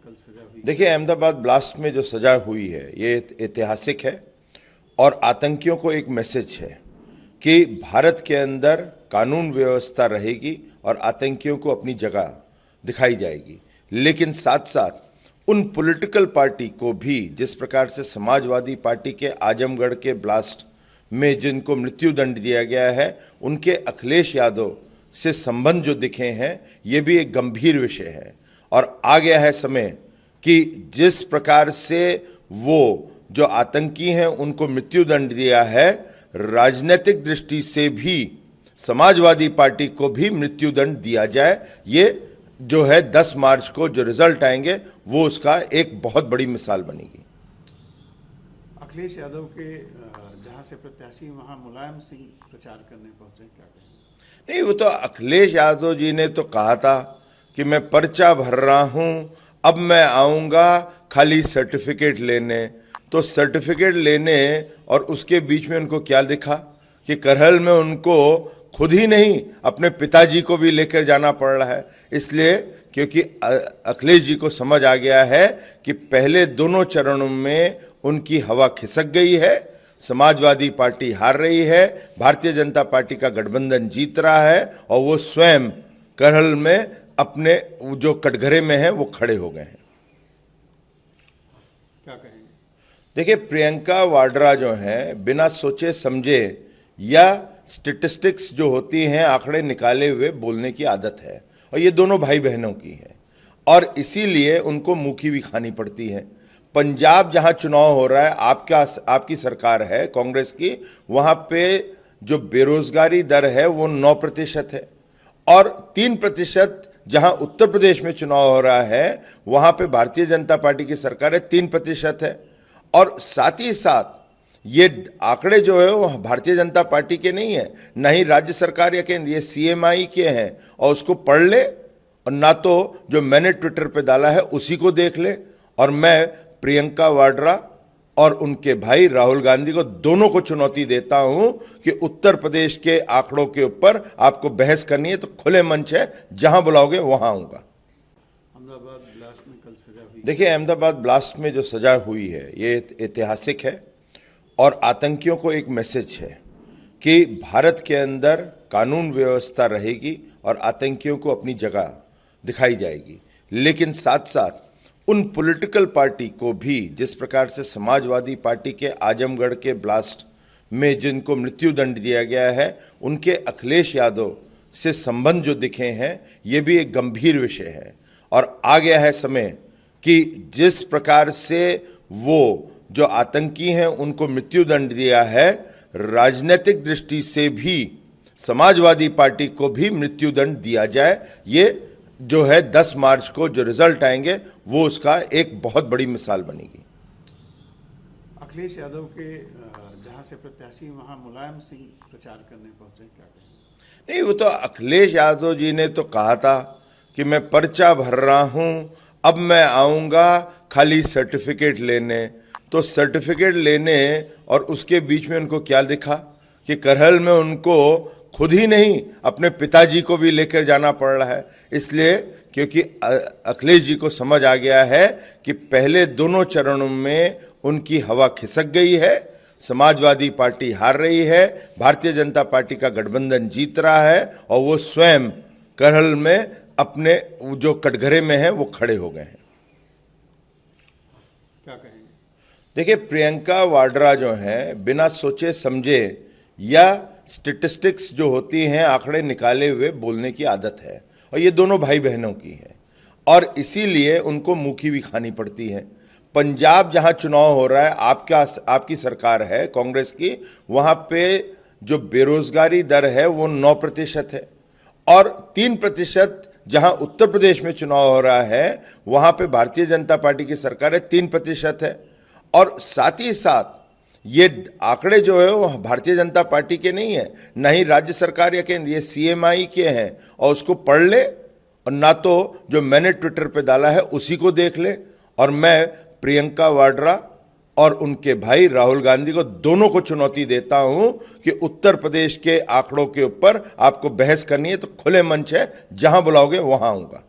कल सजा हुई। देखिए, अहमदाबाद ब्लास्ट में जो सजा हुई है ये ऐतिहासिक है और आतंकियों को एक मैसेज है कि भारत के अंदर कानून व्यवस्था रहेगी और आतंकियों को अपनी जगह दिखाई जाएगी। लेकिन साथ साथ उन पॉलिटिकल पार्टी को भी, जिस प्रकार से समाजवादी पार्टी के आजमगढ़ के ब्लास्ट में जिनको मृत्यु दंड दिया गया है, उनके अखिलेश यादव से संबंध जो दिखे हैं, ये भी एक गंभीर विषय है। और आ गया है समय कि जिस प्रकार से वो जो आतंकी हैं उनको मृत्यु दंड दिया है, राजनीतिक दृष्टि से भी समाजवादी पार्टी को भी मृत्यु दंड दिया जाए। ये जो है 10 मार्च को जो रिजल्ट आएंगे वो उसका एक बहुत बड़ी मिसाल बनेगी। अखिलेश यादव के जहां से प्रत्याशी वहां मुलायम सिंह प्रचार करने पहुंचे, क्या कहेंगे? नहीं, वो तो अखिलेश यादव जी ने तो कहा था कि मैं पर्चा भर रहा हूं, अब मैं आऊंगा खाली सर्टिफिकेट लेने। तो सर्टिफिकेट लेने और उसके बीच में उनको क्या दिखा कि करहल में उनको खुद ही नहीं अपने पिताजी को भी लेकर जाना पड़ रहा है। इसलिए क्योंकि अखिलेश जी को समझ आ गया है कि पहले दोनों चरणों में उनकी हवा खिसक गई है, समाजवादी पार्टी हार रही है, भारतीय जनता पार्टी का गठबंधन जीत रहा है और वो स्वयं करहल में अपने जो कटघरे में हैं वो खड़े हो गए हैं। क्या कहेंगे? देखिए, प्रियंका वाड्रा जो हैं बिना सोचे समझे या स्टेटिस्टिक्स जो होती हैं आंकड़े निकाले हुए बोलने की आदत है और ये दोनों भाई बहनों की है और इसीलिए उनको मुंह की भी खानी पड़ती है। पंजाब जहां चुनाव हो रहा है, आपकी सरकार है कांग्रेस की, वहां पे जो बेरोजगारी दर है वो 9% है और 3% जहां उत्तर प्रदेश में चुनाव हो रहा है वहां पे भारतीय जनता पार्टी की सरकार है, 3% है। और साथ ही साथ ये आंकड़े जो है वो भारतीय जनता पार्टी के नहीं है, ना ही राज्य सरकार या केंद्र, ये CMI के हैं और उसको पढ़ ले और ना तो जो मैंने ट्विटर पे डाला है उसी को देख ले। और मैं प्रियंका वाड्रा और उनके भाई राहुल गांधी को दोनों को चुनौती देता हूं कि उत्तर प्रदेश के आंकड़ों के ऊपर आपको बहस करनी है तो खुले मंच है, जहां बुलाओगे वहां आऊंगा। अहमदाबाद ब्लास्ट में कल सजा हुई। देखिए, अहमदाबाद ब्लास्ट में जो सजा हुई है ये ऐतिहासिक है और आतंकियों को एक मैसेज है कि भारत के अंदर कानून व्यवस्था रहेगी और आतंकियों को अपनी जगह दिखाई जाएगी। लेकिन साथ साथ उन पॉलिटिकल पार्टी को भी, जिस प्रकार से समाजवादी पार्टी के आजमगढ़ के ब्लास्ट में जिनको मृत्यु दंड दिया गया है, उनके अखिलेश यादव से संबंध जो दिखे हैं, ये भी एक गंभीर विषय है। और आ गया है समय कि जिस प्रकार से वो जो आतंकी हैं उनको मृत्यु दंड दिया है, राजनीतिक दृष्टि से भी समाजवादी पार्टी को भी मृत्यु दंड दिया जाए। ये जो है 10 मार्च को जो रिजल्ट आएंगे वो उसका एक बहुत बड़ी मिसाल बनेगी। अखिलेश यादव के जहां से प्रत्याशी वहां मुलायम सिंह प्रचार करने पहुंचे, क्या कहेंगे? नहीं, वो तो अखिलेश यादव जी ने तो कहा था कि मैं पर्चा भर रहा हूं, अब मैं आऊंगा खाली सर्टिफिकेट लेने। तो सर्टिफिकेट लेने और उसके बीच में उनको क्या दिखा कि करहल में उनको खुद ही नहीं अपने पिताजी को भी लेकर जाना पड़ रहा है। इसलिए क्योंकि अखिलेश जी को समझ आ गया है कि पहले दोनों चरणों में उनकी हवा खिसक गई है, समाजवादी पार्टी हार रही है, भारतीय जनता पार्टी का गठबंधन जीत रहा है और वो स्वयं करहल में अपने जो कटघरे में हैं वो खड़े हो गए हैं। क्या कहेंगे? देखिए, प्रियंका वाड्रा जो हैं बिना सोचे समझे या स्टेटिस्टिक्स जो होती हैं आंकड़े निकाले हुए बोलने की आदत है और ये दोनों भाई बहनों की है और इसीलिए उनको मुंह की भी खानी पड़ती है। पंजाब जहां चुनाव हो रहा है, आपकी सरकार है कांग्रेस की, वहां पे जो बेरोजगारी दर है वो 9% है और 3% जहां उत्तर प्रदेश में चुनाव हो रहा है वहां पे भारतीय जनता पार्टी की सरकार है, 3% है। और साथ ही साथ ये आंकड़े जो है वो भारतीय जनता पार्टी के नहीं है, ना ही राज्य सरकार या केंद्र, ये CMI के हैं और उसको पढ़ ले और ना तो जो मैंने ट्विटर पे डाला है उसी को देख ले। और मैं प्रियंका वाड्रा और उनके भाई राहुल गांधी को दोनों को चुनौती देता हूं कि उत्तर प्रदेश के आंकड़ों के ऊपर आपको बहस करनी है तो खुले मंच है, जहां बुलाओगे वहां आऊंगा।